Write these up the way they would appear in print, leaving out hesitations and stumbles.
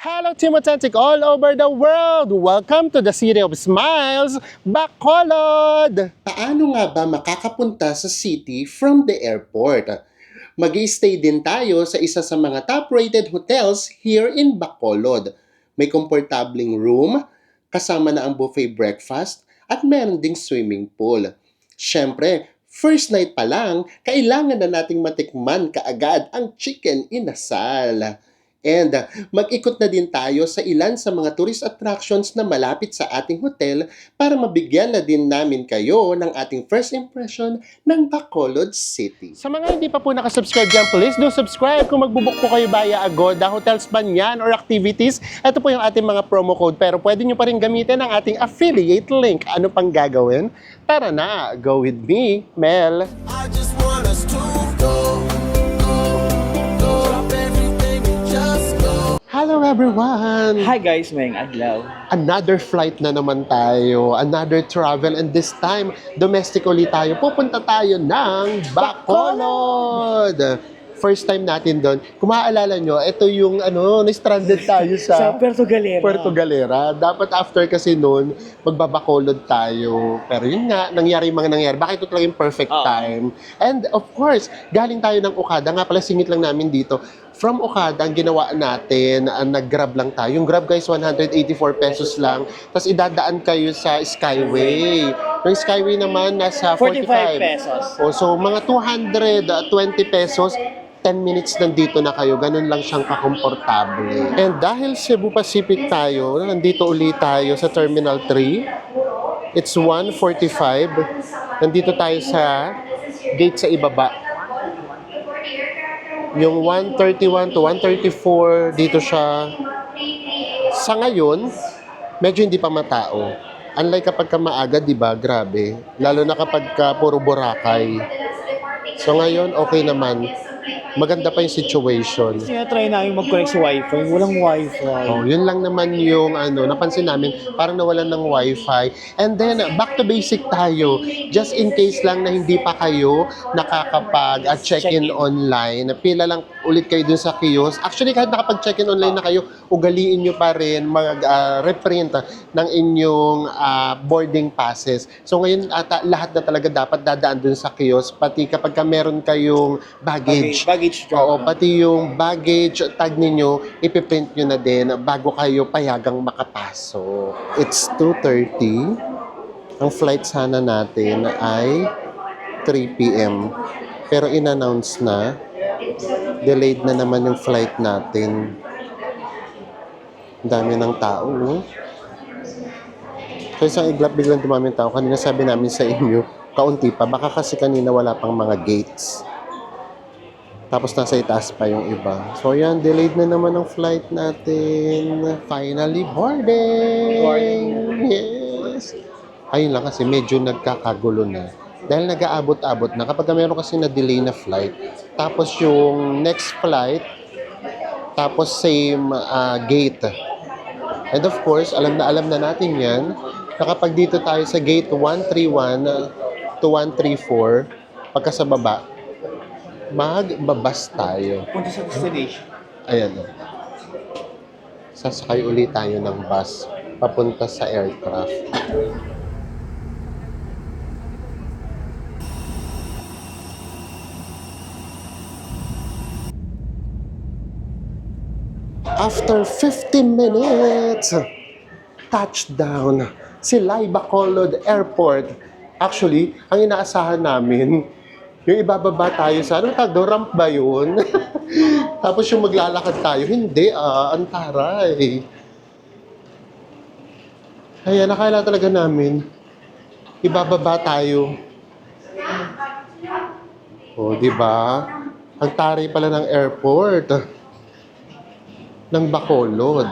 Hello Team Authentic all over the world! Welcome to the City of Smiles, Bacolod! Paano nga ba makakapunta sa city from the airport? Mag-i-stay din tayo sa isa sa mga top-rated hotels here in Bacolod. May komportabling room, kasama na ang buffet breakfast, at meron ding swimming pool. Siyempre, first night pa lang, kailangan na nating matikman kaagad ang chicken inasal. And mag-ikot na din tayo sa ilan sa mga tourist attractions na malapit sa ating hotel para mabigyan na din namin kayo ng ating first impression ng Bacolod City. Sa mga hindi pa po nakasubscribe dyan, please do subscribe. Kung magbubuk po kayo via Agoda, hotels man yan, or activities, ito po yung ating mga promo code. Pero pwede nyo pa rin gamitin ang ating affiliate link. Ano pang gagawin? Tara na, go with me, Mel. I just want us to go. Drop everything and just go. Hello everyone! Hi guys, mayang adlaw. Another flight na naman tayo, another travel, and this time, domestic ulit tayo. Pupunta tayo ng Bacolod! First time natin doon. Kung maaalala nyo, ito yung na-stranded tayo Sa Puerto Galera. Puerto Galera. Dapat after kasi noon, magbabacolod tayo. Pero yun nga, nangyari yung mga nangyari. Bakit ito talaga yung perfect time? And of course, galing tayo ng Okada. Nga pala, singit lang namin dito. From Okada, ang ginawa natin, nag-grab lang tayo. Yung grab guys, 184 pesos lang. Tapos idadaan kayo sa Skyway. Yung Skyway naman, nasa 45 pesos. So, mga 220 pesos, 10 minutes nandito na kayo. Ganun lang siyang kakomportable. And dahil Cebu Pacific tayo, nandito ulit tayo sa Terminal 3. It's 1:45. Nandito tayo sa gate sa ibaba. Yung 131 to 134, dito siya. Sa ngayon, medyo hindi pa matao. Unlike kapag ka maaga, di ba? Grabe. Lalo na kapag ka puro Boracay. So ngayon, okay naman. Maganda pa yung situation. Sinatry namin mag-connect sa Wi-Fi. Walang Wi-Fi. Oh, yun lang naman yung napansin namin, parang nawalan ng Wi-Fi. And then, back to basic tayo. Just in case lang na hindi pa kayo nakakapag-check-in online, pila lang ulit kayo dun sa kiosk. Actually, kahit nakapag-check-in online na kayo, ugaliin nyo pa rin mag-reprint ng inyong boarding passes. So ngayon, lahat na talaga dapat dadaan dun sa kiosk, pati kapag meron kayong baggage drop. Oo, pati yung baggage tag ninyo, ipiprint nyo na din bago kayo payagang makapasok. It's 2:30. Ang flight sana natin ay 3 p.m. Pero in-announce na, delayed na naman yung flight natin. Ang dami ng tao, no? So isang iglap biglang dumami ng tao. Kanina sabi namin sa inyo, kaunti pa. Baka kasi kanina wala pang mga gates. Tapos nasa itaas pa yung iba. So yan, delayed na naman ang flight natin. Finally boarding! Yes! Ayun lang kasi medyo nagkakagulo na. Dahil nag-aabot-abot na. Kapag meron kasi na-delay na flight, tapos yung next flight, tapos same gate. And of course, alam na natin yan, na kapag dito tayo sa gate 131 to 134, pagka sa baba, magbabas tayo. Punta sa destination. Ayan. Sasakay ulit tayo ng bus papunta sa aircraft. After 15 minutes, touchdown, Silay Bacolod Airport. Actually, ang inaasahan namin, yung ibababa tayo sa, ramp ba yun? Tapos yung maglalakad tayo, hindi ang taray. Kaya nakala talaga namin, ibababa tayo. O, di ba? Ang taray pala ng airport ng Bacolod.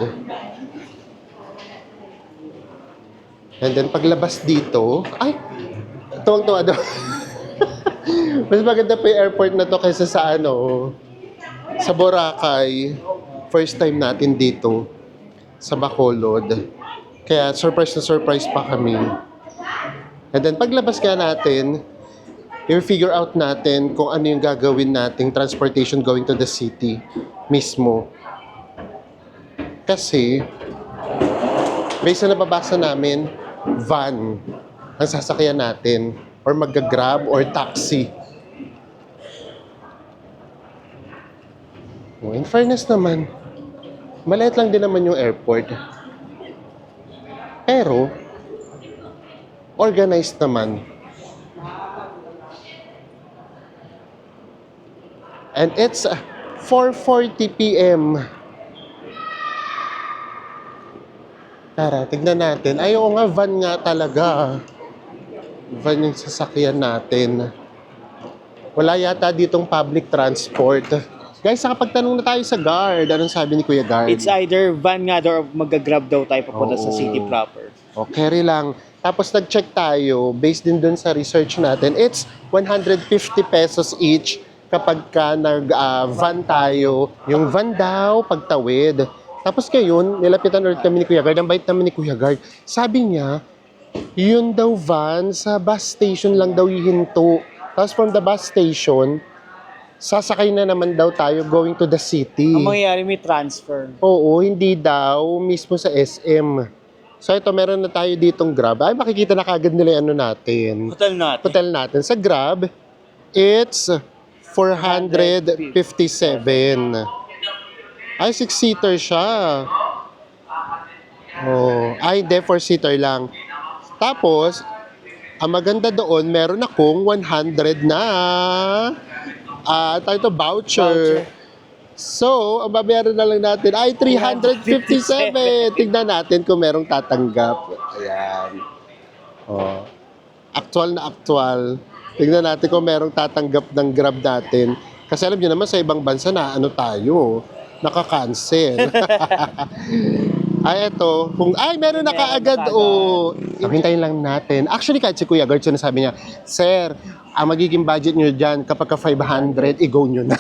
And then paglabas dito, ay, tuwang-tuwa daw. Mas maganda pa yung airport na to kaysa sa sa Boracay. First time natin dito sa Bacolod. Kaya surprise na surprise pa kami. And then paglabas nga natin, i-figure out natin kung ano yung gagawin nating transportation going to the city mismo. Kasi, based na nababasa namin, van ang sasakyan natin or mag-grab or taxi. Oh, in fairness naman, maliit lang din naman yung airport. Pero, organized naman. And it's 4:40 p.m. Tara, tignan natin. Ay, oo nga, van nga talaga. Van yung sasakyan natin. Wala yata ditong public transport. Guys, nakapagtanong na tayo sa guard. Anong sabi ni Kuya Guard? It's either van nga daw or mag-grab daw tayo papunta sa Oo. city proper. O, carry lang. Tapos nag-check tayo, based din dun sa research natin, it's 150 pesos each kapag ka nag-van tayo. Yung van daw, pagtawid. Tapos ngayon, nilapitan ulit kami ni Kuya Guard. Ang bait naman ni Kuya Guard. Sabi niya, yun daw van, sa bus station lang daw hihinto. Tapos from the bus station, sasakay na naman daw tayo going to the city. Ang mangyayari, may transfer. Oo, hindi daw mismo sa SM. So ito, meron na tayo ditong Grab. Ay, makikita na kagad nila yung ano natin. Hotel natin. Hotel natin. Sa Grab, it's 457. Ay, 6-seater siya. Oh, ay, hindi, 4-seater lang. Tapos, ang maganda doon, meron akong 100 na tayo to voucher. So, ang babayaran na lang natin ay 357. Tignan natin kung merong tatanggap. Ayan. Oh. Actual na actual. Tignan natin kung merong tatanggap ng Grab natin. Kasi alam niyo naman sa ibang bansa na ano tayo, nakaka-cancel. Ay, eto. Meron na kaagad. Oh. Hintayin lang natin. Actually, kahit si Kuya Gert, sinasabi niya, Sir, ang magiging budget nyo dyan, kapag ka 500, i-go nyo na.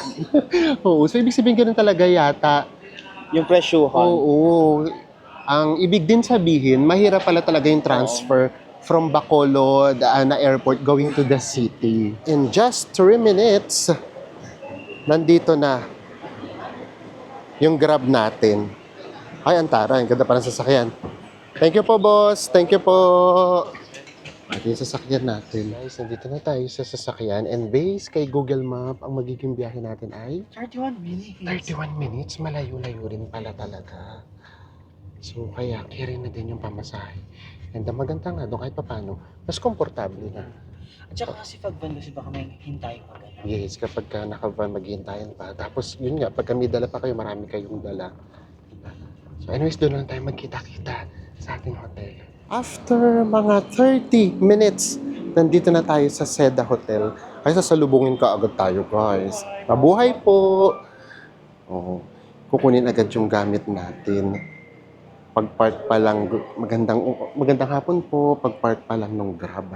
Oo. So, ibig sabihin ganun talaga yata. Yung presyuhan. Oo. Ang ibig din sabihin, mahirap pala talaga yung transfer from Bacolod na airport going to the city. In just 3 minutes, nandito na yung Grab natin. Ay, antara. Ang ganda pa ng sasakyan. Thank you po, boss. Thank you po. Ito yung sasakyan natin. Guys, nandito na tayo sa sasakyan. And based kay Google Map, ang magiging biyahe natin ay 31 minutes. 31 minutes. Malayo-layo rin pala talaga. So, kaya carry na din yung pamasahe. And ang maganda nga doon, kahit papano, mas komportable na. At saka kasi pag van kasi baka may hintayin pa gano'n. Yes, kapag ka naka-van, maghihintayan pa. Tapos, yun nga, pag may dala pa kayo, marami kayong dala. So anyways, doon lang tayo magkita-kita sa ating hotel. After mga 30 minutes, nandito na tayo sa Seda Hotel. Ay, sasalubungin ka agad tayo, guys. Mabuhay po! Oh, kukunin agad yung gamit natin. Pag-park pa lang, magandang hapon po, pag-park pa lang nung Grab.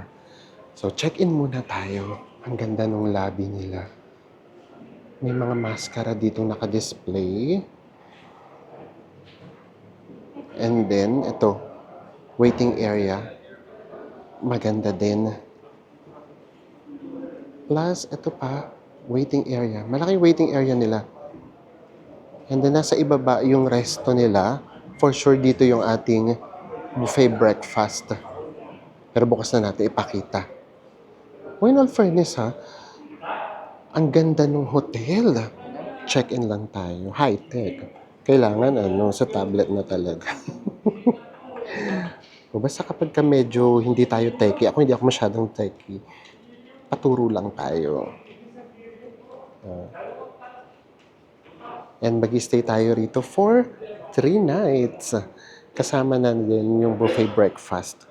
So, check-in muna tayo. Ang ganda nung lobby nila. May mga maskara ditong naka-display. And then, ito, waiting area. Maganda din. Plus, ito pa, waiting area. Malaking waiting area nila. And then, nasa ibaba yung resto nila. For sure, dito yung ating buffet breakfast. Pero bukas na natin ipakita. Oh, in all fairness, ha, ang ganda ng hotel. Check-in lang tayo. High-tech. Kailangan sa tablet na talaga. O basta kapag ka medyo hindi tayo techie, hindi ako masyadong techie, paturo lang tayo. And mag-stay tayo rito for 3 nights. Kasama na din yung buffet breakfast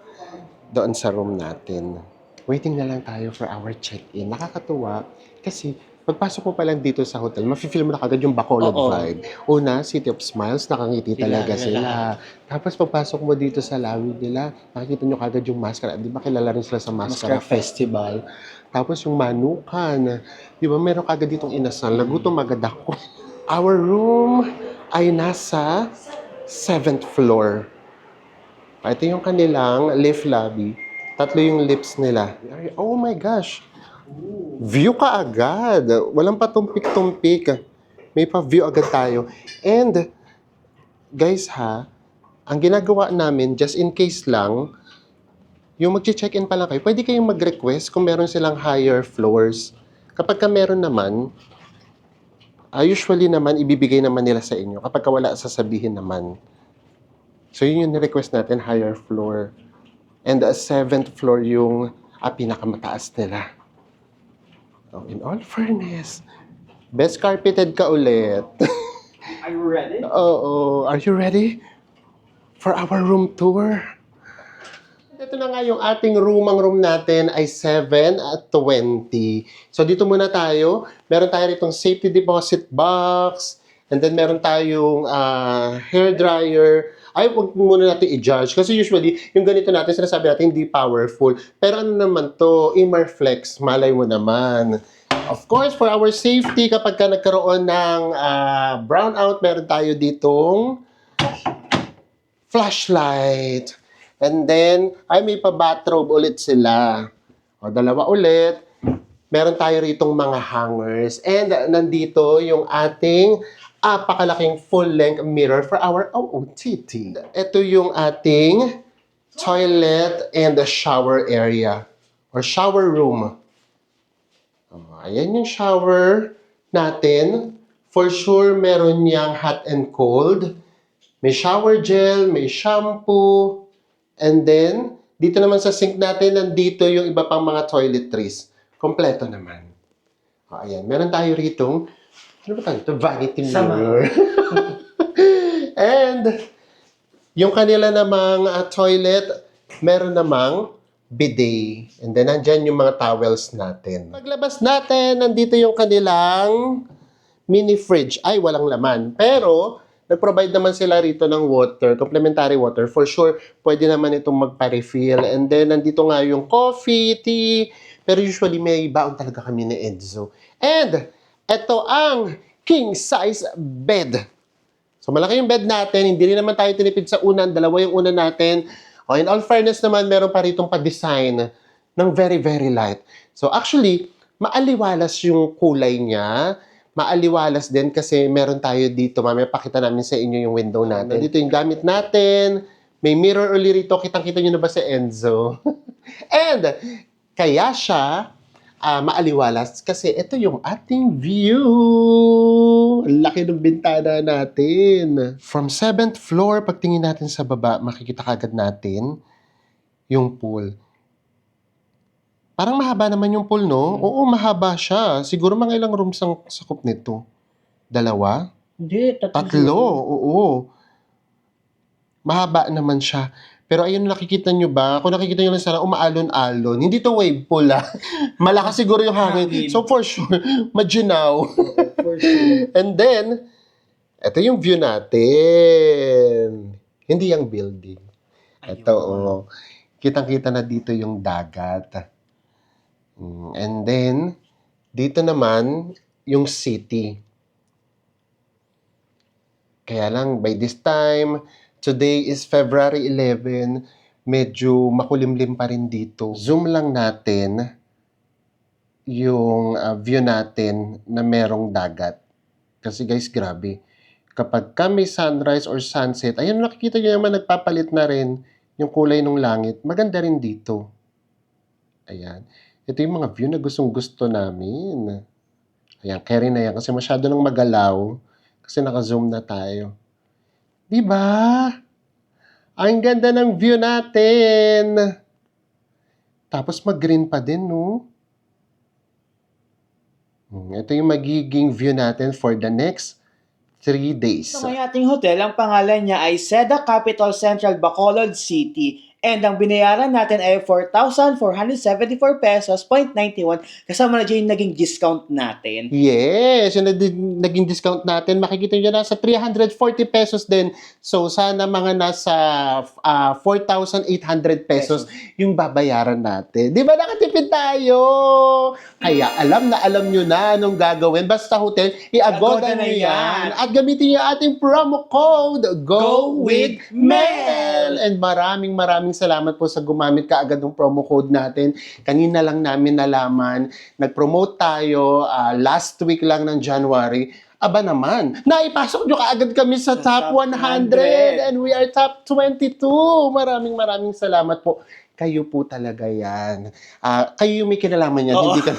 doon sa room natin. Waiting na lang tayo for our check-in. Nakakatuwa kasi pagpasok mo pa lang dito sa hotel, mafe-feel mo na kagad yung Bacolod vibe. Una, City of Smiles, nakangiti talaga sila. Tapos pagpasok mo dito sa lobby nila, nakikita nyo kagad yung maskara. Di ba kilala rin sila sa Maskara Festival? Tapos yung Manukan. Di ba meron kagad ditong inasal. Nagutom agad ako. Our room ay nasa 7th floor. Ito yung kanilang lift lobby. 3 yung lifts nila. Oh my gosh! View ka agad. Walang patumpik-tumpik. May pa-view agad tayo. And guys ha, ang ginagawa namin, just in case lang, yung mag-check-in pa lang kayo, pwede kayong mag-request kung meron silang higher floors. Kapag ka meron naman, usually naman, ibibigay naman nila sa inyo. Kapag ka wala, sasabihin naman. So, yun yung request natin, higher floor. And the 7th floor yung pinakamataas nila. So, in all fairness, best carpeted ka ulit. Are you ready? Oo. Are you ready for our room tour? Ito na nga yung ating room. Ang room natin ay 7 at 20. So, dito muna tayo. Meron tayo ritong safety deposit box. And then, meron tayong hair dryer. Ay, huwag muna natin i-judge. Kasi usually, yung ganito natin, sinasabi natin, hindi powerful. Pero ano naman to? Immerflex. Malay mo naman. Of course, for our safety, kapag ka nagkaroon ng brownout, meron tayo ditong flashlight. And then, ay may pa-bathrobe ulit sila. O, dalawa ulit. Meron tayo ritong mga hangers. And nandito yung ating apakalaking full-length mirror for our OOTD. Ito yung ating toilet and the shower area or shower room. Ayan yung shower natin. For sure, meron niyang hot and cold. May shower gel, may shampoo. And then, dito naman sa sink natin, nandito yung iba pang mga toiletries. Kompleto naman. Ayan, meron tayo ritong, ano ba tayo? Ito, vanity mirror. And, yung kanila namang toilet, meron namang bidet. And then, nandyan yung mga towels natin. Paglabas natin, nandito yung kanilang mini fridge. Ay, walang laman. Pero, nag-provide naman sila rito ng water, complimentary water. For sure, pwede naman itong magpa-refill. And then, nandito nga yung coffee, tea. Pero usually, may baon talaga kami ni Enzo. And, ito ang king-size bed. So, malaki yung bed natin. Hindi rin naman tayo tinipid sa unan. Dalawa yung unan natin. O, in all fairness naman, meron pa ritong pa-design ng very, very light. So, actually, maaliwalas yung kulay niya. Maaliwalas din kasi meron tayo dito. Mamaya pakita namin sa inyo yung window natin. Dito yung gamit natin. May mirror ulit rito. Kitang-kita nyo na ba si Enzo? And, kaya siya maaliwalas kasi ito yung ating view. Laki ng bintana natin. From 7th floor, pagtingin natin sa baba, makikita kagad natin yung pool. Parang mahaba naman yung pool, no? Oo, mahaba siya. Siguro mga ilang rooms ang sakop nito? 2? Hindi, 3? Oo. Mahaba naman siya. Pero ayun, nakikita nyo ba? Kung nakikita nyo lang sana, umaalon-alon. Hindi to wave pool, Malakas siguro yung hangin. So for sure, maginaw. For sure. And then, ito yung view natin. Hindi yung building. Ito, kitang-kita na dito yung dagat. And then, dito naman, yung city. Kaya lang, by this time, today is February 11, medyo makulimlim pa rin dito. Zoom lang natin yung view natin na merong dagat. Kasi guys, grabe. Kapag may sunrise or sunset, ayun, nakikita nyo naman, nagpapalit na rin yung kulay ng langit. Maganda rin dito. Ayan. Ito yung mga view na gustong-gusto namin. Ayan, carry na yan kasi masyado nang magalaw. Kasi naka-zoom na tayo. Diba? Ang ganda ng view natin. Tapos mag-green pa din, no? Ito yung magiging view natin for the next 3 days. So, may ating hotel, ang pangalan niya ay Seda Capital Central Bacolod City. And ang binayaran natin ay 4,474 pesos, 0.91. Kasama na dyan yung naging discount natin. Yes, yung naging discount natin, makikita nyo na sa 340 pesos din. So, sana mga nasa 4,800 pesos yung babayaran natin. Di ba nakatipid tayo? Kaya alam nyo na anong gagawin. Basta hotel, i-agoda nyo yan. At gamitin nyo ating promo code, GOWITHMEL! And maraming salamat po sa gumamit kaagad ng promo code natin. Kanina lang namin nalaman, nag-promote tayo last week lang ng January Aba naman, naipasok nyo kaagad kami sa top top 100 and we are top 22. Maraming salamat po. Kayo po talaga yan. Kayo yung may kinalaman yan, Oo. hindi ka...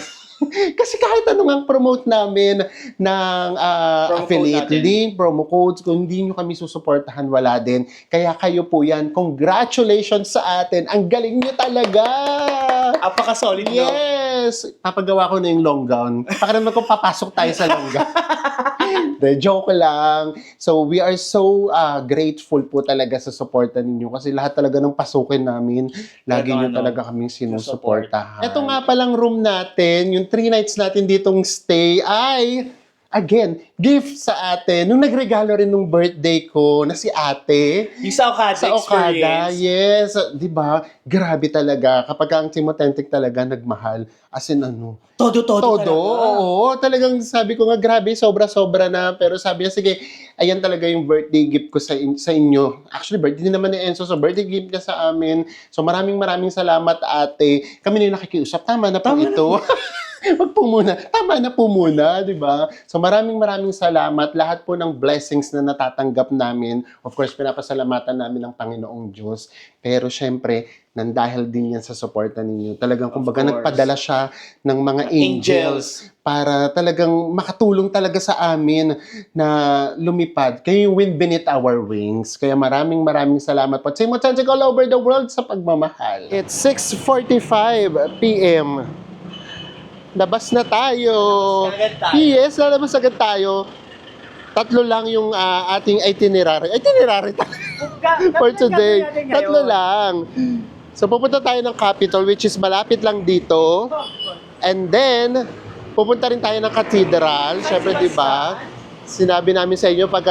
Kasi kahit anong ang promote namin ng Promo affiliate code natin. link, promo codes, kung hindi nyo kami susuportahan, wala din. Kaya kayo po yan. Congratulations sa atin. Ang galing nyo talaga! Apaka-solid, no? Yes! Papagawa ko na yung long gown. Pakiramdam ko papasok tayo sa long gown. De, joke lang. So, we are so grateful po talaga sa suporta ninyo kasi lahat talaga ng pasukin namin, lagi nyo talaga kaming sinusuportahan. Ito nga palang room natin, yung 3 nights natin ditong stay ay, again, gift sa atin. Nung nagregalo rin nung birthday ko na si ate, Yung sa Okada sa Okada, experience. yes. Di ba? Grabe talaga. Kapag ang Team Authentic talaga nagmahal, as in ano, Todo todo, talaga. oo. Talagang sabi ko nga, grabe, sobra-sobra na. Pero sabi niya, sige, ayan talaga yung birthday gift ko sa inyo. Actually, birthday din naman ni Enzo, so birthday gift niya sa amin. So maraming salamat, ate. Kami na yung nakikiusap. Tama na po Tama na ito. Wag po muna. Tama na po muna, di ba? So maraming salamat. Lahat po ng blessings na natatanggap namin. Of course, pinapasalamatan namin ng Panginoong Diyos. Pero syempre, nandahil din yan sa suporta ninyo. Talagang, kumbaga, course. nagpadala siya ng mga angels para talagang makatulong talaga sa amin na lumipad. Kayo yung wind beneath our wings. Kaya maraming salamat po. Same Authentic all over the world sa pagmamahal. It's 6:45 p.m. Labas na tayo. Agad tayo. Yes, lalabas agad tayo. 3 lang yung ating itinerary. Itinerary for today. 3 lang. So, pupunta tayo ng Capitol, which is malapit lang dito. And then, pupunta rin tayo ng Cathedral. Siyempre, di ba? Sinabi namin sa inyo, pag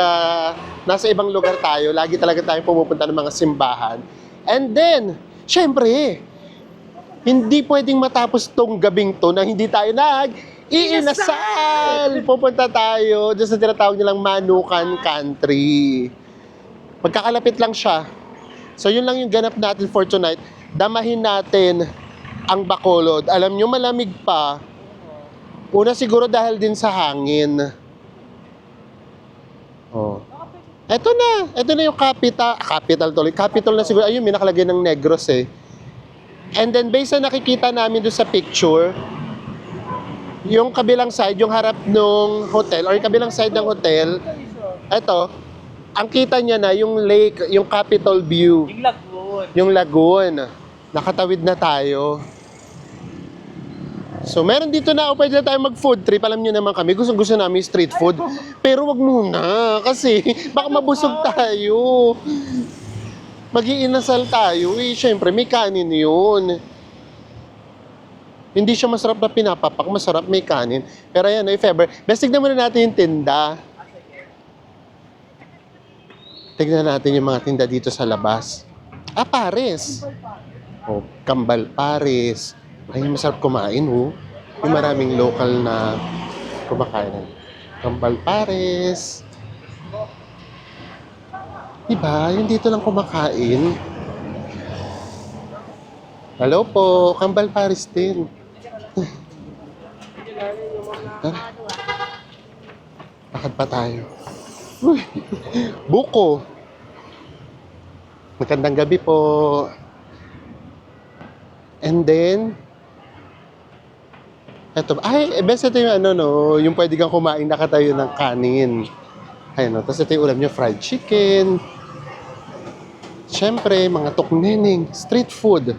nasa ibang lugar tayo, lagi talaga tayo pumupunta ng mga simbahan. And then, siyempre, hindi pwedeng matapos tong gabing to na hindi tayo iinasal. Pupunta tayo dyan sa tinatawag nilang Manukan Country. Magkakalapit lang siya. So, yun lang yung ganap natin for tonight. Damahin natin ang Bacolod. Alam nyo, malamig pa. Una siguro dahil din sa hangin. Oh. Ito na yung Capitol na siguro. Ayun, may nakalagay ng Negros eh. And then, based sa nakikita namin doon sa picture, yung kabilang side, yung harap ng hotel, or yung kabilang side ng hotel, eto, ang kita niya na yung lake, yung Capitol view, Yung lagoon. yung lagoon. Nakatawid na tayo. So, meron dito na, pwede na tayo mag-food trip. Alam niyo naman kami, gusto namin street food. Pero wag muna, kasi baka mabusog tayo. Mag-iinasal tayo, syempre, may kanin yun. Hindi siya masarap na pinapapak, masarap may kanin. Pero ayan, if ever, best tignan muna natin yung tinda. Tignan natin yung mga tinda dito sa labas. Pares. Oh, Kambal Pares. Ay, masarap kumain, oh. Yung maraming local na kumakain. Kambal Pares. Diba? Yung dito lang kumakain. Hello po, Kambal Paris din. Tara. Lakad pa tayo. Uy, buko. Magandang gabi po. And then, eto, best ito yung yung pwede kang kumain nakatayo ng kanin. Ayun, tapos ito yung ulam nyo, fried chicken. Siyempre, mga tukneneng, street food.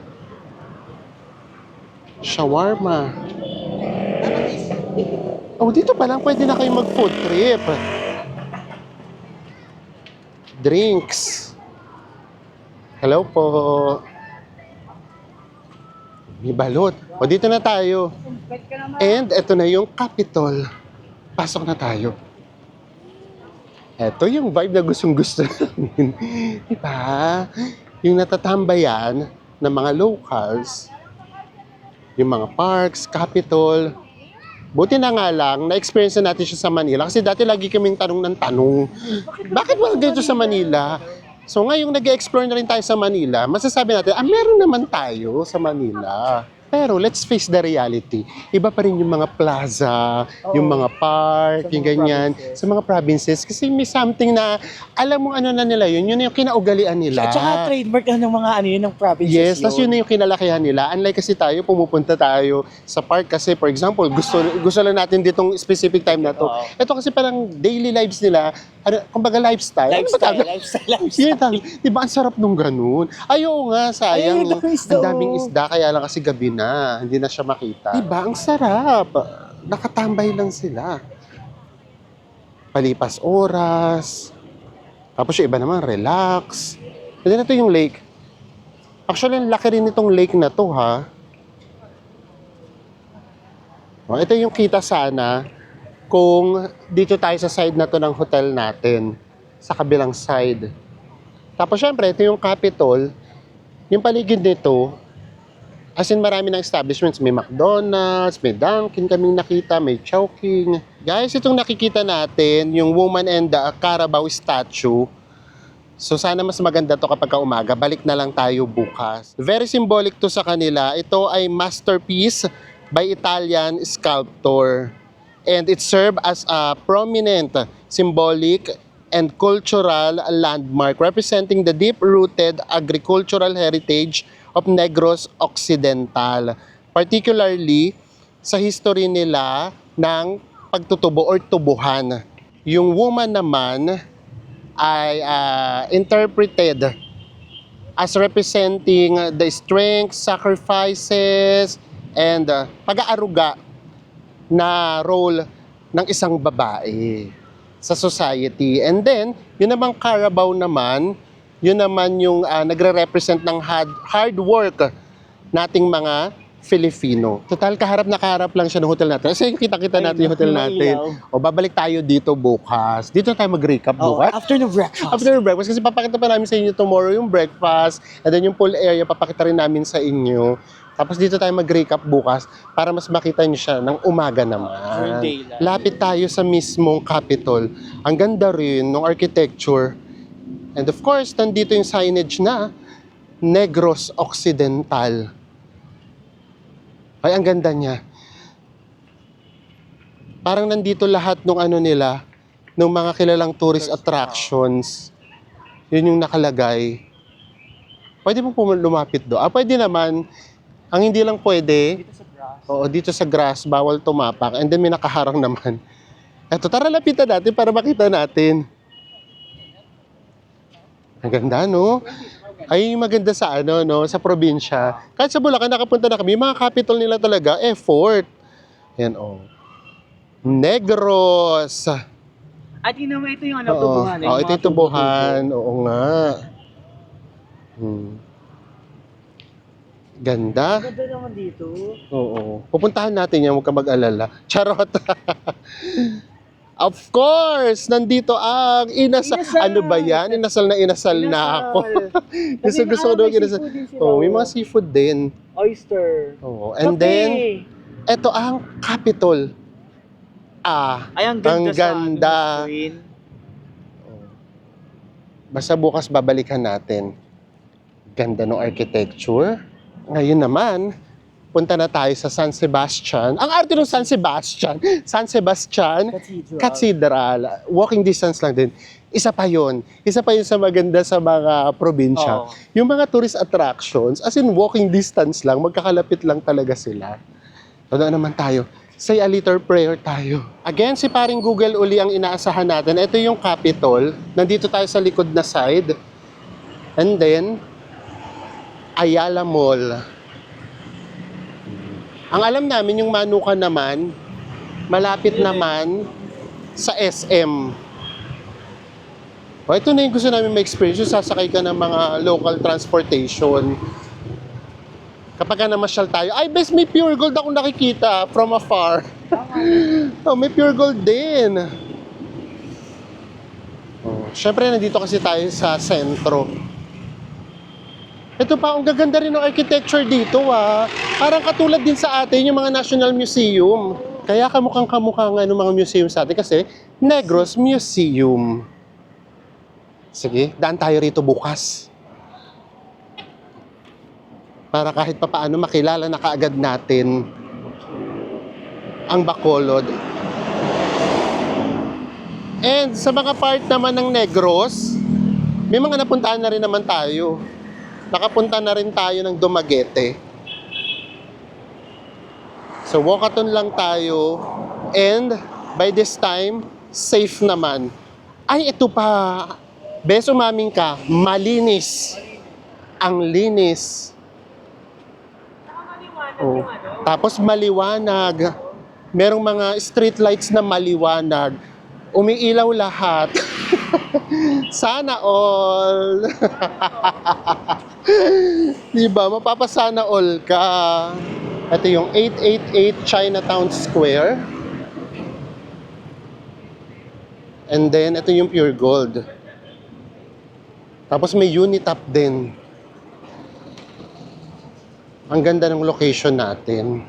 Shawarma. Oh, dito pa lang pwede na kayo mag-food trip. Drinks. Hello po. May balot. O, dito na tayo. And ito na yung Capitol. Pasok na tayo. Ito yung vibe na gustong-gusto namin. Diba? Yung natatambayan ng mga locals, yung mga parks, Capitol. Buti na nga lang, na-experience na natin siya sa Manila. Kasi dati lagi kaming tanong ng tanong, bakit wala dito sa Manila? So ngayong nag-explore na rin tayo sa Manila, masasabi natin, meron naman tayo sa Manila. Pero let's face the reality. Iba pa rin yung mga plaza, yung mga park, Sa yung mga ganyan. provinces. Sa mga provinces. Kasi may something na, alam mo ano na nila yun yung kinaugalian nila. At saka trademark ng mga ano yun, ng provinces Yes, tas yun na yung kinalakihan nila. Unlike kasi tayo, pumupunta tayo sa park kasi, for example, gusto lang natin ditong specific time na to. Oo. Ito kasi parang daily lives nila, kumbaga lifestyle. Ano ba tawag? Yun, di ba ang sarap nung ganun? Ayaw nga, sayang. Ay, ang daming isda, Ang daming oh. isda, kaya lang kasi gabi na, hindi na siya makita. Di ba? Ang sarap. Nakatambay lang sila. Palipas oras. Tapos yung iba naman, relax. Pwede na to yung lake. Actually, ang laki rin itong lake na to, ha? Oh, ito yung kita sana kung dito tayo sa side na to ng hotel natin. Sa kabilang side. Tapos, syempre, ito yung Capitol. Yung paligid nito, as in marami ng establishments. May McDonald's, may Dunkin kaming nakita, may Chowking. Guys, itong nakikita natin, yung Woman and the Carabao statue. So sana mas maganda to kapag umaga. Balik na lang tayo bukas. Very symbolic to sa kanila. Ito ay masterpiece by Italian sculptor. And it served as a prominent symbolic and cultural landmark representing the deep-rooted agricultural heritage of Negros Occidental. Particularly sa history nila ng pagtutubo or tubuhan. Yung woman naman ay interpreted as representing the strength, sacrifices, and pag-aaruga na role ng isang babae sa society. And then, yun namang Carabao naman, yun naman yung nagre-represent ng hard work nating mga Filipino. Total, kaharap na kaharap lang siya ng hotel natin. Kasi kita-kita natin yung hotel natin. O, babalik tayo dito bukas. Dito tayo mag-recap bukas. After the breakfast. After the breakfast, kasi papakita pa namin sa inyo tomorrow yung breakfast, and then yung pool area, papakita rin namin sa inyo. Tapos dito tayo mag-recap bukas para mas makita nyo siya ng umaga naman. During daylight. Lapit tayo sa mismong Capitol. Ang ganda rin ng architecture. And of course, nandito yung signage na Negros Occidental. Ay, ang ganda niya. Parang nandito lahat ng ano nila, ng mga kilalang tourist attractions. Yun yung nakalagay. Pwede mo lumapit do. Pwede naman. Ang hindi lang pwede, Dito sa grass. oo, dito sa grass, bawal tumapak. And then may nakaharang naman. Eto, tara lapitan natin para makita natin. Ang ganda, no? Ay, yung maganda sa ano, no, sa probinsya. Kahit sa Bulacan, nakapunta na kami, yung mga capital nila talaga, effort. Yan, oh. Negros. At yun naman, ito yung ano, Oo. tubuhan. Oo, ito yung tubuhan. Oo nga. Ganda. Ganda naman dito. Oo. Pupuntahan natin yan, huwag ka mag-alala. Charot. Of course, nandito ang inasal. Inasal! Ano ba yan? Inasal na ako. Gusto ko daw inasal. Oh, may mga seafood din. Oyster. Oo. And then, eto ang Capitol. Ay, ang ang ganda, ganda. sa screen. Basta bukas babalikan natin. Ganda ng architecture. Ngayon naman, punta na tayo sa San Sebastian. Ang arte ng San Sebastian, San Sebastian Cathedral. Walking distance lang din. Isa pa yun. Isa pa yun sa maganda sa mga probinsya. Oo. Yung mga tourist attractions, as in walking distance lang, magkakalapit lang talaga sila. Ano naman tayo? Say a little prayer tayo. Again, si paring Google uli ang inaasahan natin. Ito yung Capitol. Nandito tayo sa likod na side. And then, Ayala Mall. Ang alam namin, yung Manukan naman, malapit naman sa SM. O, ito na yung gusto namin ma-experience. Yung sasakay ka ng mga local transportation. Kapag namasyal tayo, ay, best may pure gold akong nakikita from afar. Oh, may pure gold din. Oh, syempre, nandito kasi tayo sa sentro. Ito pa, ang gaganda rin ng architecture dito, Parang katulad din sa atin, yung mga National Museum. Kaya kamukhang-kamukha nga ng mga museum sa atin kasi Negros Museum. Sige, daan tayo rito bukas. para kahit papaano makilala na kaagad natin ang Bacolod. And sa mga part naman ng Negros, may mga napuntahan na rin naman tayo. Nakapunta na rin tayo ng Dumaguete. So walkathon lang tayo, and by this time, safe naman. Ay, ito pa. Beso maming ka, malinis. Ang linis. Oh. Tapos maliwanag. Merong mga street lights na maliwanag. Umiilaw lahat. Sana all. Diba? Mapapasana all ka. Ito yung 888 Chinatown Square. And then, ito yung Pure Gold. Tapos may Unitap din. Ang ganda ng location natin.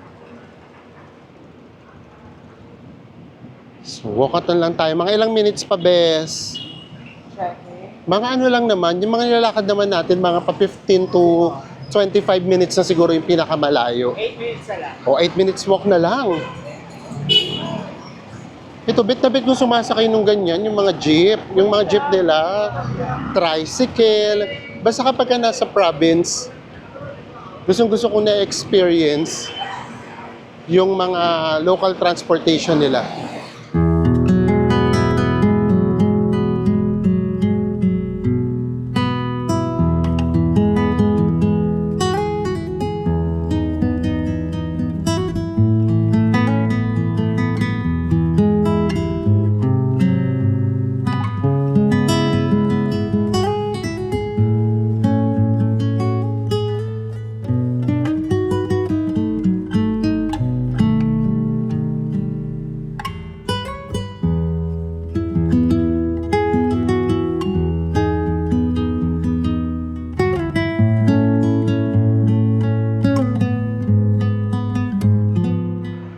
So, walkathon lang tayo. Mga ilang minutes pa, bes. Mga ano lang naman, yung mga nilalakad naman natin, mga pa 15 to 25 minutes na siguro yung pinakamalayo. 8 minutes na lang. O 8 minutes walk na lang. Ito, bit na bit kung sumasakay nung ganyan, yung mga jeep nila, tricycle. Basta kapag ka nasa province, gustong-gusto ko na-experience yung mga local transportation nila.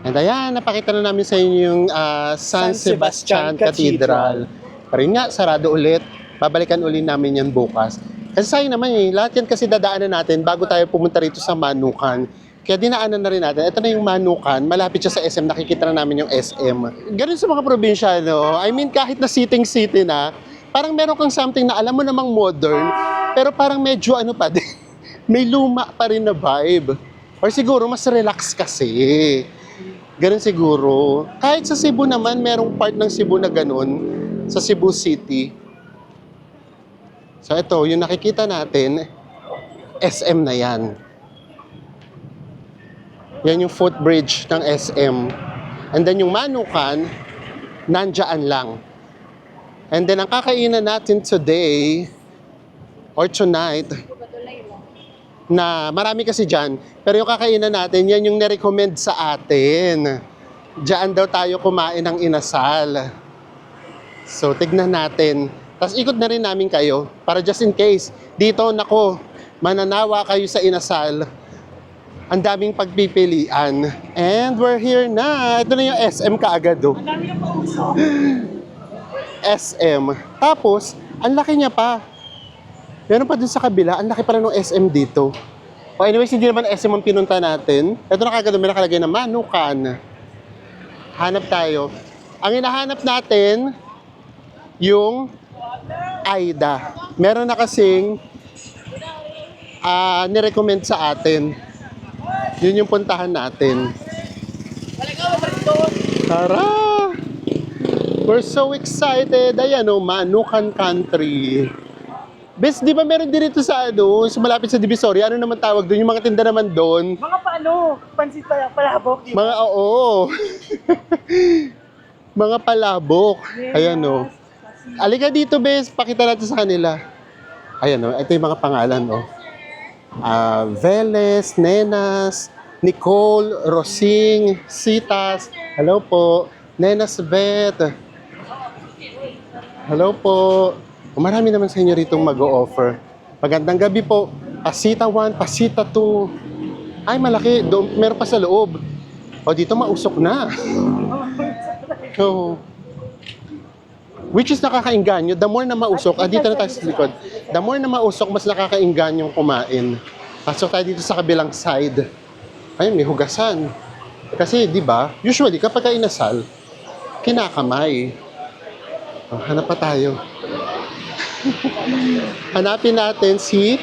And ayan, napakita na namin sa inyo yung San Sebastian Cathedral. Pero yun nga, sarado ulit. Babalikan ulit namin yan bukas. Kasi sayang naman lahat yan kasi dadaanan natin bago tayo pumunta rito sa Manukan. Kaya dinaanan na rin natin. Ito na yung Manukan, malapit siya sa SM, nakikita na namin yung SM. Ganun sa mga probinsyano, I mean kahit na city na, parang meron kang something na alam mo namang modern, pero parang medyo ano pa din, may luma pa rin na vibe. Or siguro mas relax kasi. Ganun siguro. Kahit sa Cebu naman, merong part ng Cebu na ganun, sa Cebu City. So ito, yung nakikita natin, SM na yan. Yan yung footbridge ng SM. And then yung Manukan, nandyan lang. And then ang kakainan natin today, or tonight, na marami kasi dyan, pero yung kakainan natin, yan yung nirecommend sa atin. Diyan daw tayo kumain ng inasal. So, tignan natin. Tapos ikot na rin namin kayo, para just in case, dito, nako, mananawa kayo sa inasal. Ang daming pagpipilian. And we're here na. Ito na yung SM kaagad, oh. Ang dami ng pausok. SM. Tapos, ang laki niya pa. Meron pa dun sa kabila, ang laki pala ng SM dito. O anyways, hindi naman SM ang pinunta natin. Ito na kagad, may nakalagay na Manukan. Hanap tayo. Ang hinahanap natin, yung Aida. Meron na kasing nirecommend sa atin. Yun yung puntahan natin. Tara! We're so excited. Ayan o, Manukan Country. Bes, di ba meron din ito sa sa malapit sa Divisoria? Ano naman tawag doon? Yung mga tinda naman doon. Mga paano? Pansit palabok, di ba? Mga oo. Mga palabok. Ayan o. Alika dito, Bes. Pakita natin sa kanila. Ayan o. Ito yung mga pangalan o. Veles, Nenas, Nicole, Rosing, Citas. Hello po. Nenas Bet. Hello po. Marami naman sa inyo ritong mag-o-offer. Magandang gabi po. Pasita 1, pasita 2. Ay, malaki. Doon, meron pa sa loob. O, dito mausok na. So, which is nakakainganyo. The more na mausok, dito na tayo sa likod. The more na mausok, mas nakakainganyo kumain. Pasok tayo dito sa kabilang side. Ayun, may hugasan. Kasi, di ba, usually, kapag inasal, kinakamay. Oh, hanap pa tayo. Hanapin natin si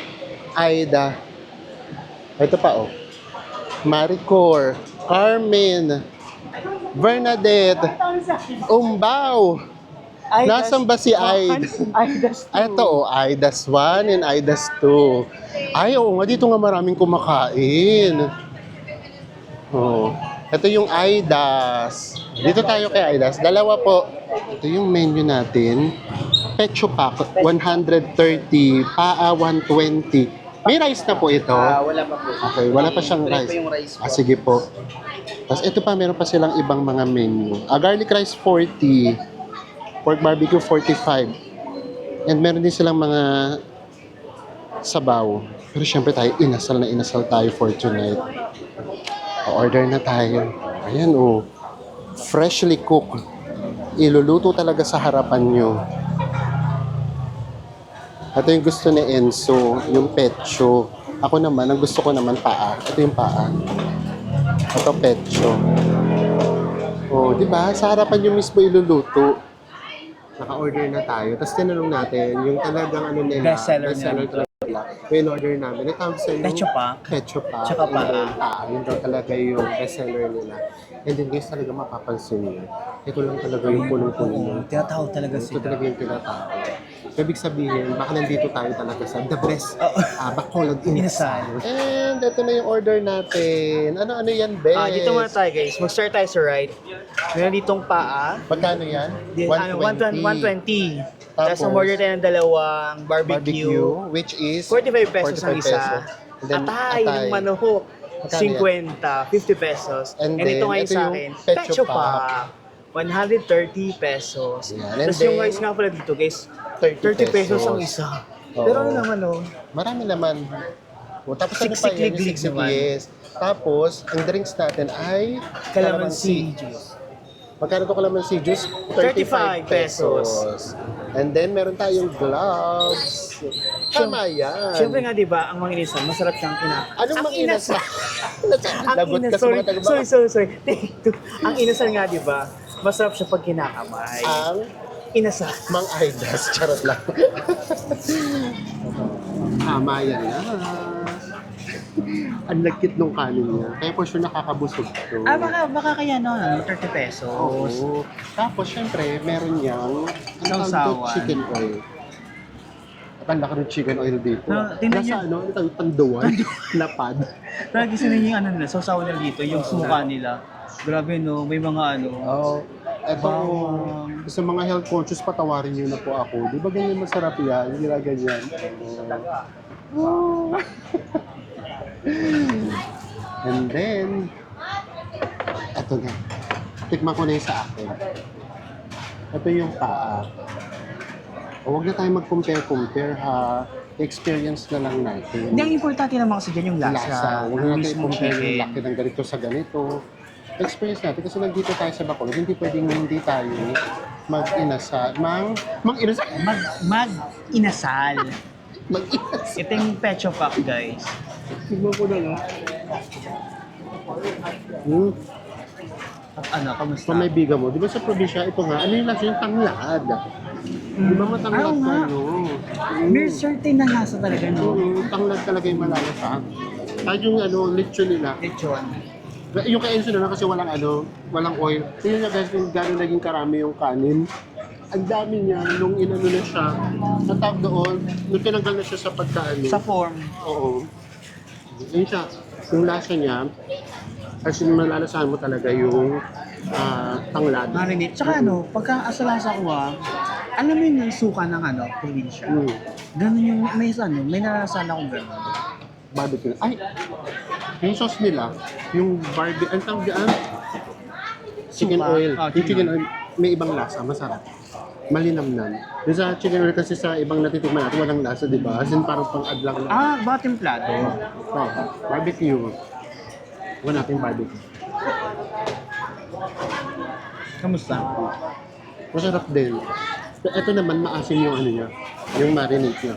Aida. Ito pa, oh. Maricor, Carmen, Bernadette, Umbao. Nasaan ba si Aida? Aidas 2. Ito, oh, Aidas 1 and Aidas 2. Ay, oo nga, dito nga maraming kumakain. Oh, ito yung Aidas. Dito tayo kay Aidas. Dalawa po. Ito yung menu natin. Pecho Pack, 130. Paa, 120. May rice na po ito. Wala pa po. Okay, wala pa siyang Wala rice. pa yung rice po. Sige po. Tapos ito pa, meron pa silang ibang mga menu. Garlic rice 40. Pork barbecue 45. And meron din silang mga sabaw. Pero syempre tayo, inasal tayo for tonight. Order na tayo. Ayan, oh. Freshly cooked. Iluluto talaga sa harapan nyo. Ito yung gusto ni Enzo, yung pecho. Ako naman, ang gusto ko naman paa. Ito yung paa. Ito pecho. Oh, di ba? Sa harapan nyo mismo iluluto. Naka-order na tayo. Tapos tinanong natin, yung talagang ano nila, Bestseller nila. yung order namin. Ito ang sa Pecho Pack. Pecho Pack. Tsaka paa. Yun daw talaga yung bestseller nila. And then guys, talaga mapapansin nyo. Ito lang talaga yung punong-puno. Tinatawag talaga Ito talaga yung tinatawag. Ibig sabihin, baka nandito tayo talaga sa the best Bacolod Inasal. And ito na yung order natin. Ano yan, Bes? Dito muna tayo guys. Mag-start tayo sa right. Meron ditong paa. Magkano yan? 120. Tapos umorder tayo ng dalawang barbecue. Which is 45 pesos ang 45 isa. pesos. And then, Atay ng manok. Magkano 50, 50 pesos. And And then, ito ngayon ito sa yung akin, Pecho Pecho Pack. 130 pesos. Yan. And Tapos yung then, rice nga pala dito guys, 30 30 pesos ang isa. Oo. Pero ano naman Marami naman. O, tapos ano pa Siksik yan? liglig Siksik, naman. yes. Tapos, ang drinks natin ay Calamansi juice. Magkano to calamansi juice? 35 pesos. And then, meron tayong gloves. Tama yan. Siyempre nga 'di ba, ang mga inasal, masarap siyang kinakain. Anong mga inasal? Ang Lagot ka sa sorry, mga taga- sorry. Take two. Ang inasal nga 'di ba, masarap siya pag kinakamay. Ang Inasal. Mang Aidas. Charot lang. Tama yan na. Ang lagkit nung kanin niya. Kaya po siya nakakabusog to. Baka kaya 30 pesos. Oo. Tapos, syempre, meron niyang Sausawan. chicken oil. Ang laki ng chicken oil dito. tingnan Nasa niyo. ano, itang tanduan. Lapad. Kaya gusto nila yung nila, sausawan nila dito, yung suka nila. Grabe no, may mga Oo. Ito, Bawang. sa mga health conscious, patawarin niyo na po ako. Di ba ganyan masarap yan? Hindi na ganyan. Oo. And then, ito na. Tikman ko na yung sa akin. Ito yung paa. O, huwag na tayo mag-compare ha. Experience na lang natin. Hindi, ang importante naman kasi dyan yung lasa. Huwag Ang na natin mismong i-compare yung chicken. laki ng ganito sa ganito. Experience natin kasi nandito tayo sa Bacolod, hindi pwedeng hindi tayo mag-inasal. Mag-inasal? Mag-inasal. Mag-inasal. Ito yung Pecho Pack, guys. Tignan ko na lang. Kamusta? Kung may biga mo, di ba sa probinsya, ito nga, ano yung lasa yung tanglad? Di ba matanglad Oo ka, nga. no? May certain na lasa talaga, no? Tanglad talaga yung malalasa. Kahit yung lechon nila, Lechon. yung kay Enzo na lang kasi walang oil. Tingnan niya guys kung gano'n naging karami yung kanin. Ang dami niya nung inano na siya. Natawag doon, nung tinanggal na siya sa pagkaano. Sa form. Oo. Yun siya. Yung lasa niya, kasi malalasahan mo talaga yung tanglad. Marinate. Tsaka pagka asalasa ko alam mo yung suka ng probinsya. Ganun yung, may nalasahan akong ganun. Barbecue. Ay! Yung sauce nila, yung barbecue, ang tawag diyan? Chicken Suka. oil. Oh, Yung chicken oil, may ibang lasa, masarap. Malinamnam. Yung sa chicken oil kasi sa ibang natitikman natin, walang lasa, di ba? As in, parang pang-add lang na. Baka templado. Oh, barbecue. Huwag natin barbecue. Kamusta? Masarap din. Pero ito naman, maasim yung niya, yung marinade niya.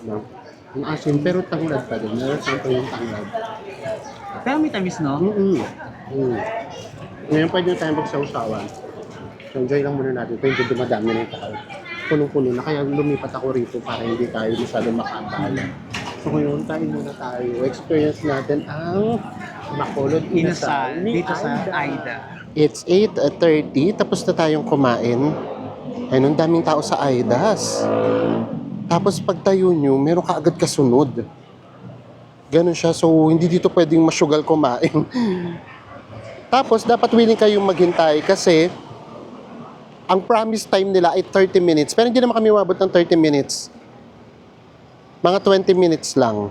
No? Ang asin, pero tanglad pa din. Meron sample yung tanglad. Pero may tamis, no? Ngayon pwede na tayo magsawsawan. So enjoy lang muna natin. Ito yung dumadami ng tao. Punong-puno na. Kaya lumipat ako rito para hindi tayo masyadong makabala. So ngayon tayo muna tayo. Experience natin ang Bacolod Inasal Inasal ni dito sa Aida. It's 8:30. Tapos na tayong kumain. Ayun, ang daming tao sa Aidas. Tapos pag tayo nyo, meron ka agad kasunod. Ganun siya. So hindi dito pwedeng masyugal kumain. Tapos dapat willing kayong maghintay kasi ang promise time nila ay 30 minutes. Pero hindi naman kami umabot ng 30 minutes. Mga 20 minutes lang.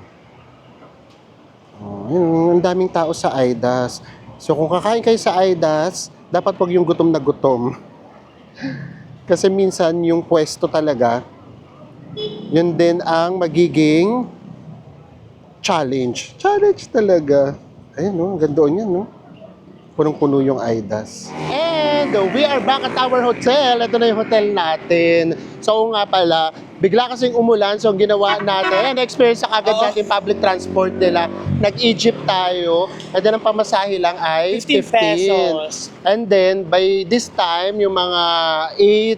Oh, yun, ang daming tao sa Aidas. So kung kakain kayo sa Aidas, dapat wag yung gutom na gutom. Kasi minsan yung pwesto talaga, yun din ang magiging challenge. Challenge talaga. Ayun, no? Ang ganda yan, no? Punong-puno yung Aidas. And we are back at our hotel. Ito na yung hotel natin. So nga pala, bigla kasing umulan. So ang ginawa natin, experience sa kagad natin public transport nila. Nag-Egypt tayo. And then ang pamasahe lang ay 15 pesos. And then by this time, yung mga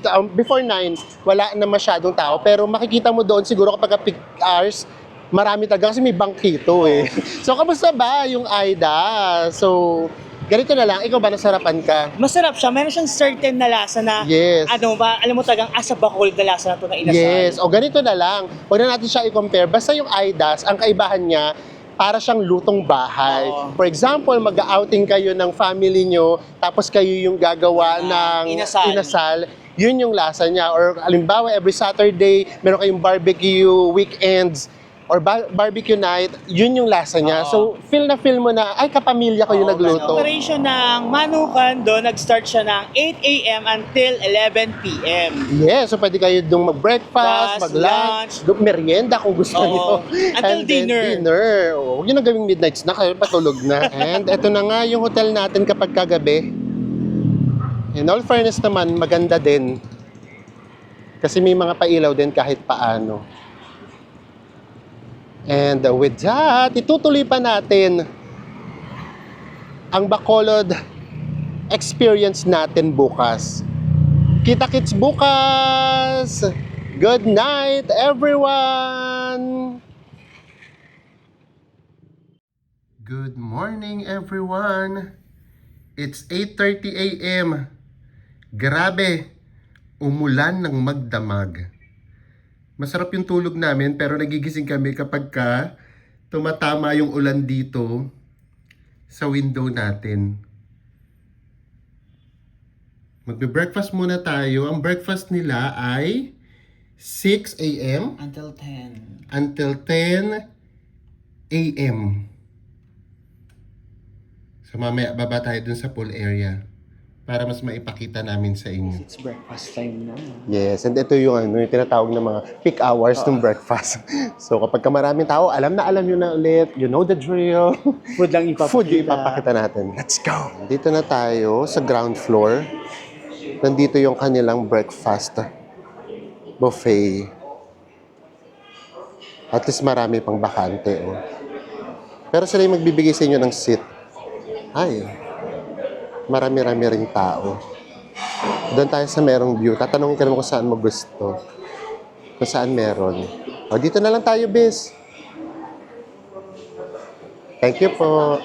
8, before 9, wala na masyadong tao. Pero makikita mo doon siguro kapag peak hours, marami talaga kasi may bangkito eh. So kamusta ba yung Aida? So ganito na lang, ikaw ba nasarapan ka? Masarap siya. Meron siyang certain na lasa na, Yes. ano ba, alam mo talagang asa Bacolod na lasa na ito na inasal. Yes. O ganito na lang. Huwag na natin siya i-compare. Basta yung Aidas, ang kaibahan niya, para siyang lutong bahay. Oo. For example, mag-outing kayo ng family nyo, tapos kayo yung gagawa ng inasal. yun yung lasa niya. Or halimbawa, every Saturday, meron kayong barbecue weekends, or barbecue night, yun yung lasa niya. Oo. So, feel na feel mo na, ay, kapamilya ko yung nagluto. Operation ng Manukan doon, nag-start siya ng 8 a.m. until 11 p.m. Yes, so pwede kayo doon mag-breakfast, Plus, mag-lunch, merienda kung gusto Oo. niyo. Until And then dinner. Oh, huwag nyo na gawing midnight snack, kayo patulog na. And eto na nga yung hotel natin kapag kagabi. In all fairness naman, maganda din. Kasi may mga pailaw din kahit paano. And with that, itutuloy pa natin ang Bacolod experience natin bukas. Kita-kits bukas! Good night, everyone! Good morning, everyone! It's 8:30 a.m. Grabe, umulan ng magdamag. Masarap yung tulog namin pero nagigising kami kapag tumatama yung ulan dito sa window natin. Magbe-breakfast muna tayo. Ang breakfast nila ay 6 a.m. Until 10. until 10 a.m. So mamaya baba tayo dun sa pool area para mas maipakita namin sa inyo. It's breakfast time na. Yes, and ito yung yung tinatawag ng mga peak hours ng breakfast. So kapag maraming tao, alam nyo na ulit, you know the drill. Food lang ipapakita. Food yung ipapakita natin. Let's go! Dito na tayo sa ground floor. Nandito yung kanilang breakfast buffet. At least marami pang bakante. Oh. Pero sila yung magbibigay sa inyo ng seat. Ay, marami-rami ring tao. Doon tayo sa merong view. Tatanungin ka naman kung saan mo gusto. Kung saan meron. O, dito na lang tayo, bis. Thank you po.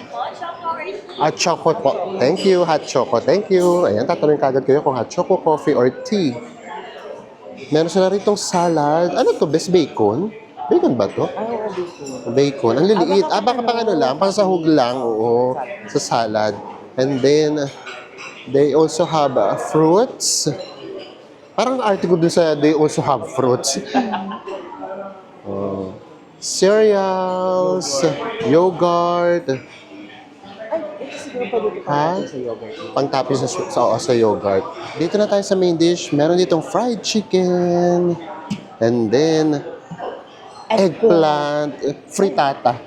Hot choco po. Thank you, hot choco. Thank you. Ayan, tatanungin kagad kayo kung hot choco, coffee, or tea. Meron sila ritong salad. Ano to, bes? Bacon? Bacon ba to? Bacon. Ang liliit. Baka pang ano lang, pang sahog lang. Oo, sa salad. And then, they also have fruits. Parang article dun sa they also have fruits. Cereals, yogurt. Ha? Pang-topping sa yogurt. Dito na tayo sa main dish. Meron ditong fried chicken. And then, eggplant, frittata.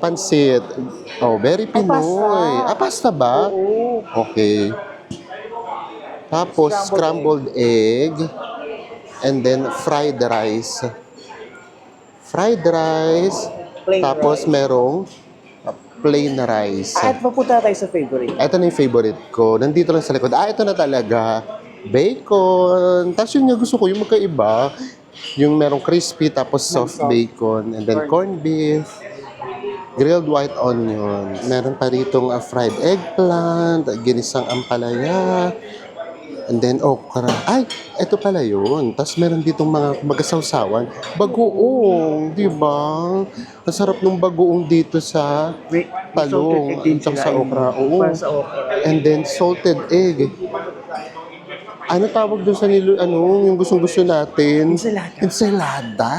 Pansit. Oh, very Pinoy. Pasta ba? Okay. Tapos, scrambled egg. And then fried rice. Fried rice. Plain Tapos rice. merong plain rice. At papunta tayo sa favorite. Ito na yung favorite ko. Nandito lang sa likod. Ito na talaga. Bacon. Tapos yun nga gusto ko, yung magkaiba. Yung merong crispy, tapos soft soft. bacon. And then corned beef. Grilled white onion. Meron pa ritong fried eggplant. Ginisang ampalaya. And then okra. Ay, eto pala yun. Tapos meron ditong mga magasawsawan. Bagoong, di ba? Ang sarap ng bagoong dito sa talong. Tsaka sa okra. Oo. Sa okra. And then salted egg. Ano tawag doon sa yung gustong-gusto natin? Ensalada. Ensalada.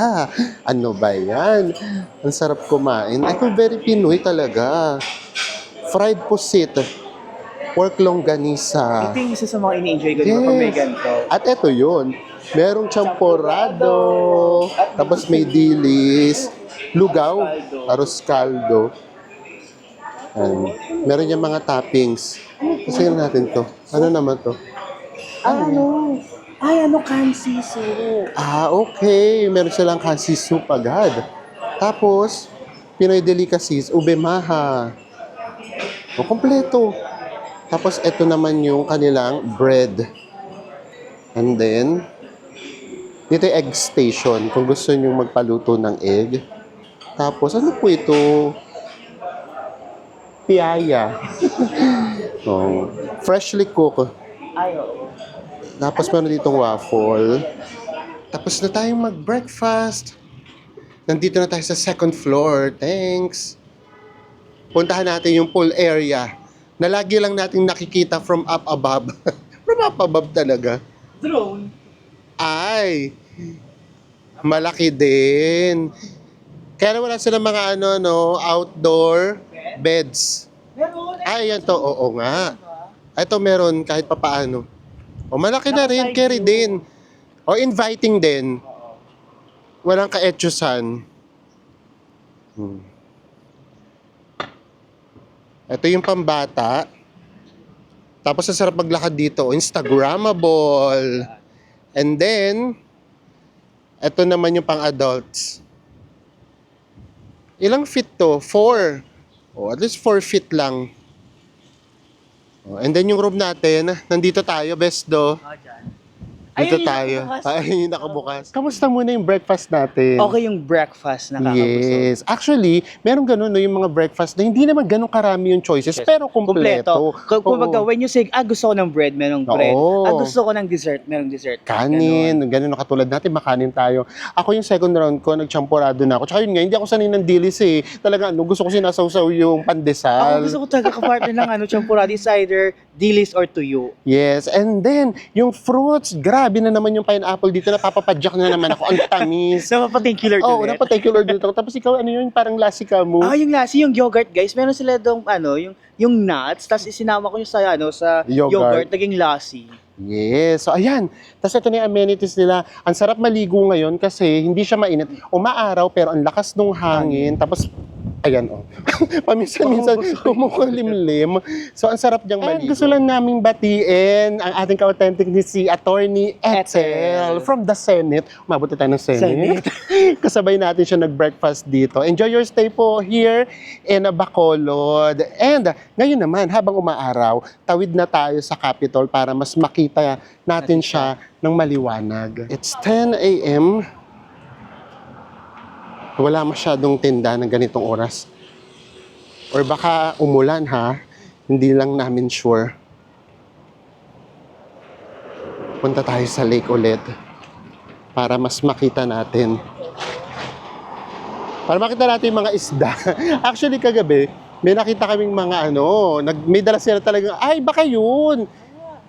Ano ba yan? Ang sarap kumain. Ito very Pinoy talaga. Fried pusit. Pork longganisa. Ito yung isa sa mga ini-enjoy ko, di ba? Pag may ganito. At ito yun. Merong champorado. Tapos may dilis. Lugaw. Arroz caldo. Meron yung mga toppings. Kasi natin to. Ano naman to? Ano? Ay, kansi soup. Okay. Meron silang kansi soup agad. Tapos, Pinoy delicacies, ube maha. Kompleto. Tapos, ito naman yung kanilang bread. And then, dito yung egg station. Kung gusto nyo magpaluto ng egg. Tapos, ano po ito? Piaya. Freshly cooked. Ay, oo. Tapos meron ditong waffle. Tapos na tayong mag-breakfast. Nandito na tayo sa second floor. Thanks. Puntahan natin yung pool area na lagi lang natin nakikita from up above. From up above talaga. Drone. Ay, malaki din. Kaya wala silang mga outdoor beds. Meron. Ay, yan to. Oo nga. Ito meron kahit papaano. O malaki na rin, carry din. O inviting din. Walang ka-etchusan. Ito yung pambata. Tapos ang sarap maglakad dito. Instagrammable. And then, ito naman yung pang-adults. Ilang feet to? 4. At least 4 feet lang. And then yung room natin, nandito tayo, Besdo. Dito tayo. Ay, nakabukas. Kamusta muna yung breakfast natin? Okay yung breakfast, nakakabusog. Yes. Actually, meron ganun, yung mga breakfast na hindi naman ganun karami yung choices, pero kompleto. Kumbaga, when you say, gusto ko ng bread, merong bread. Oo. Gusto ko ng dessert, merong dessert. Kanin, ganun na katulad natin, makanin tayo. Ako yung second round ko, nagchampurado na ako. Tsaka yun nga, hindi ako sanay ng dilis eh. Talaga, gusto ko sinasawsaw yung pandesal. Ako gusto ko talaga kapartner ng champurado, is either dilis or tuyo. Yes, and then, yung fruits, grabe na naman yung pineapple dito, napapapadyak na naman ako, ang tamis. Napaparticular Oo, din. napaparticular dito. Tapos ikaw, ano yun, parang lasika mo? Yung lassi, yung yogurt, guys. Meron sila dong, yung nuts, tapos isinama ko yung sa yogurt, naging lassi. Yes. So, ayan. Tapos ito na yung amenities nila. Ang sarap maligo ngayon kasi hindi siya mainit. Umaaraw pero ang lakas ng hangin. Tapos, ayan paminsan-minsan kumukulimlim. So, ang sarap niyang maligo. And gusto lang naming batiin ang ating ka-authentic ni si Attorney Etel from the Senate. Umabot na tayo ng Senate. Kasabay natin siya nag-breakfast dito. Enjoy your stay po here in Bacolod. And ngayon naman, habang umaaraw, tawid na tayo sa Capitol para mas makita natin siya ng maliwanag. It's 10 a.m. Wala masyadong tinda ng ganitong oras. Or baka umulan ha, hindi lang namin sure. Punta tayo sa lake ulit para mas makita natin. Para makita natin yung mga isda. Actually kagabi, may nakita kaming mga may dala sila talagang, ay baka yun!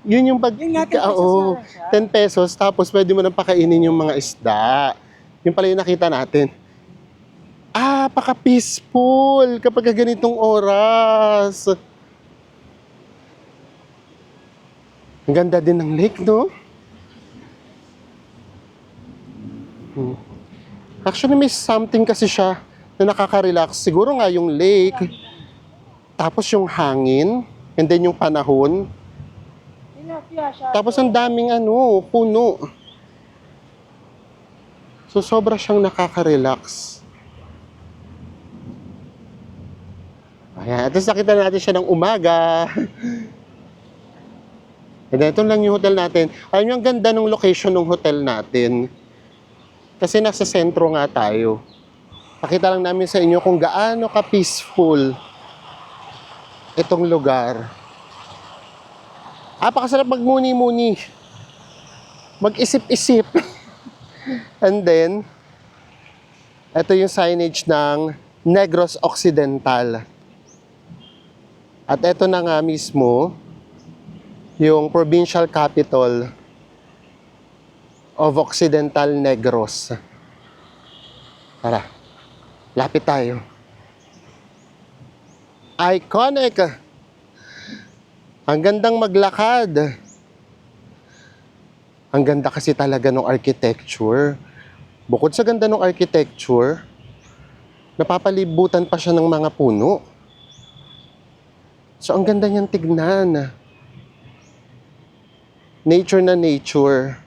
Yun yung Yun nga, 10 pesos lang siya. 10 pesos, tapos pwede mo nang pakainin yung mga isda. Yung pala yung nakita natin. Paka-peaceful kapag ganitong oras. Ang ganda din ng lake, no? Actually, may something kasi siya na nakaka-relax. Siguro nga yung lake, tapos yung hangin, and then yung panahon. Tapos ang daming puno. So, sobra siyang nakaka-relax. Ayan. Tapos nakita natin siya ng umaga. And then, ito lang yung hotel natin. Ayun yung ganda ng location ng hotel natin. Kasi nasa sentro nga tayo. Pakita lang namin sa inyo kung gaano ka-peaceful itong lugar. Pakasarap magmuni-muni. Mag-isip-isip. And then, ito yung signage ng Negros Occidental. At ito na nga mismo, yung provincial capital of Occidental Negros. Tara, lapit tayo. Iconic! Ang gandang maglakad. Ang ganda kasi talaga ng architecture. Bukod sa ganda ng architecture, napapalibutan pa siya ng mga puno. So, ang ganda niyang tignan. Nature na nature.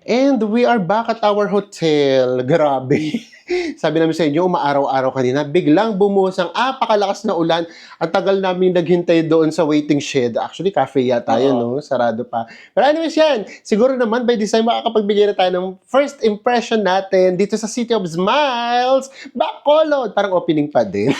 And we are back at our hotel. Grabe. Sabi namin sa inyo, umaaraw-araw kanina, biglang bumuhos ang apakalakas na ulan. Ang tagal namin naghintay doon sa waiting shed. Actually, cafe yata yun, no? Sarado pa. Pero anyways yan, siguro naman by this time makakapagbigay na tayo ng first impression natin dito sa City of Smiles, Bacolod. Parang opening pa din.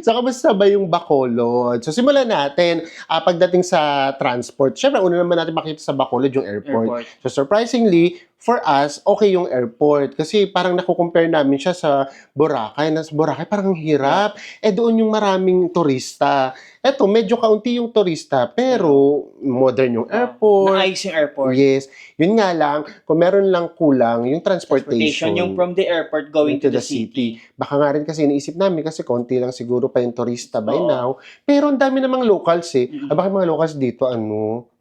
So, kamusta ba yung Bacolod? So, simulan natin. Pagdating sa transport, syempre, una naman natin makita sa Bacolod yung airport. So, surprisingly, for us, okay yung airport. Kasi parang nakukompare namin siya sa Boracay. Sa Boracay, parang hirap. Doon yung maraming turista. Eto, medyo kaunti yung turista, pero modern yung airport. Naayos yung airport. Yes. Yun nga lang, kung meron lang kulang, yung transportation. Yung from the airport going to the city. Baka nga rin kasi iniisip namin kasi konti lang siguro pa yung turista by now. Pero ang dami namang locals eh. Bakit mga locals dito,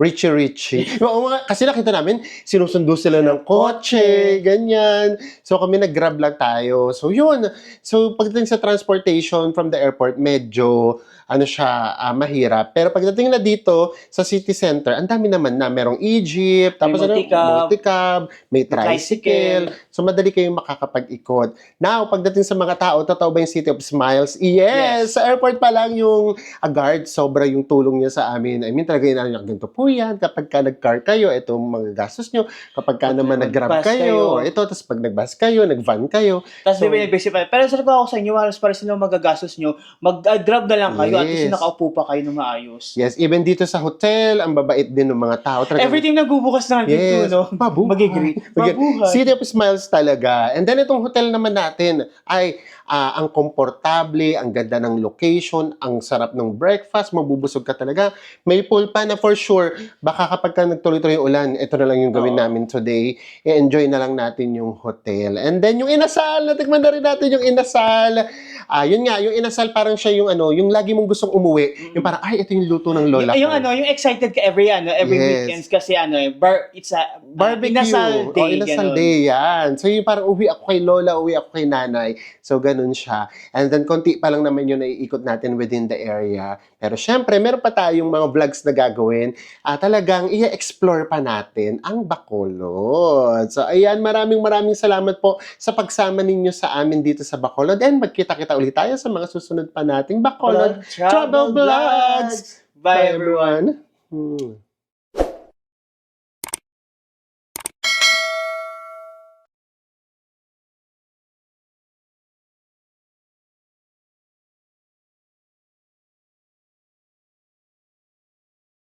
richie-richie. Kasi nakita namin, sinusundo sila ng kotse, ganyan. So kami nag-grab lang tayo. So yun. So pagdating sa transportation from the airport, medyo mahirap. Pero pagdating na dito sa city center, ang dami naman na merong Egypt, tapos multicab, may tricycle. So madali kayong makakapag-ikot. Now, pagdating sa mga tao, totoo ba yung City of Smiles? Yes! Sa airport pa lang yung guard, sobra yung tulong niya sa amin. I mean, talaga yung ganito po yan. Kapag ka nag-car kayo, ito mga gastos nyo. Kapag ka naman nag-grab kayo, ito, tapos pag nag-bus kayo, nag-van kayo. Tapos di ba yung basic pa? Pero sabi ko ako sa inyo, halos para sila magagastos nyo, mag-grab na lang kayo at kasi nakaupo pa kayo ng maayos. Yes, even dito sa hotel, ang babait din ng mga tao. Everything nagbubukas na dito, no? Magigreet. Mabuhay. City of Smiles talaga. And then itong hotel naman natin ay ang komportable, ang ganda ng location, ang sarap ng breakfast, mabubusog ka talaga. May pool pa na for sure. Baka kapag ka nagtuloy-tuloy yung ulan, ito na lang yung gawin namin today. I-enjoy na lang natin yung hotel. And then yung inasal, natikman na rin natin yung inasal. Yun nga, yung inasal parang siya yung yung lagi mong gustong umuwi. Yung parang, ito yung luto ng lola ko. Yung excited ka every weekends kasi it's a barbecue. Inasal day. Inasal day, yan. So yung parang uwi ako kay lola, uwi ako kay nanay. So ganun siya. And then konti pa lang naman yung naiikot natin within the area. Pero syempre, meron pa tayong mga vlogs na gagawin. Talagang i-explore pa natin ang Bacolod. So ayan, maraming salamat po sa pagsama ninyo sa amin dito sa Bacolod. And magkita-kita ulit tayo sa mga susunod pa nating Bacolod Travel Vlogs. Bye everyone.